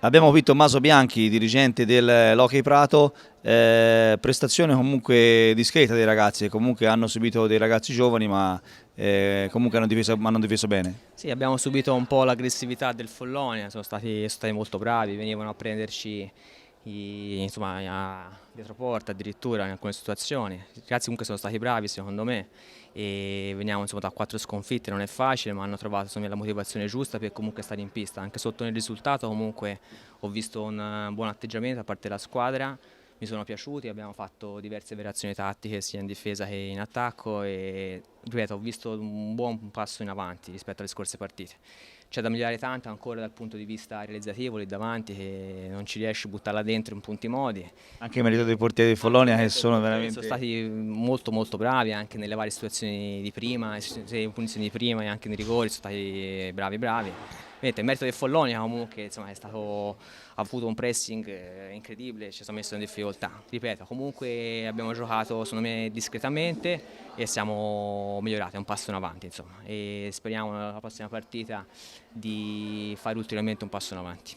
Abbiamo qui Tommaso Bianchi, dirigente dell'Hockey Prato, prestazione comunque discreta dei ragazzi, comunque hanno subito dei ragazzi giovani ma comunque hanno difeso bene. Sì, abbiamo subito un po' l'aggressività del Follonia, sono stati molto bravi, venivano a prenderci insomma, dietro porta addirittura in alcune situazioni. I ragazzi comunque sono stati bravi secondo me e veniamo insomma, da 4 sconfitte, non è facile, ma hanno trovato insomma, la motivazione giusta per comunque stare in pista. Anche sotto nel risultato comunque ho visto un buon atteggiamento da parte della squadra, mi sono piaciuti, abbiamo fatto diverse variazioni tattiche sia in difesa che in attacco e ripeto, ho visto un buon passo in avanti rispetto alle scorse partite. C'è da migliorare tanto ancora dal punto di vista realizzativo lì davanti, che non ci riesce a buttarla dentro in punti modi. Anche i merito dei portieri di Follonia che sono Sono veramente... stati molto bravi anche nelle varie situazioni di prima, sia in punizioni di prima e anche nei rigori, sono stati bravi. Vedete, il merito del Follonia comunque insomma, ha avuto un pressing incredibile, ci ha messo in difficoltà. Ripeto, comunque abbiamo giocato secondo me discretamente e siamo migliorati, è un passo in avanti insomma, e speriamo nella prossima partita di fare ulteriormente un passo in avanti.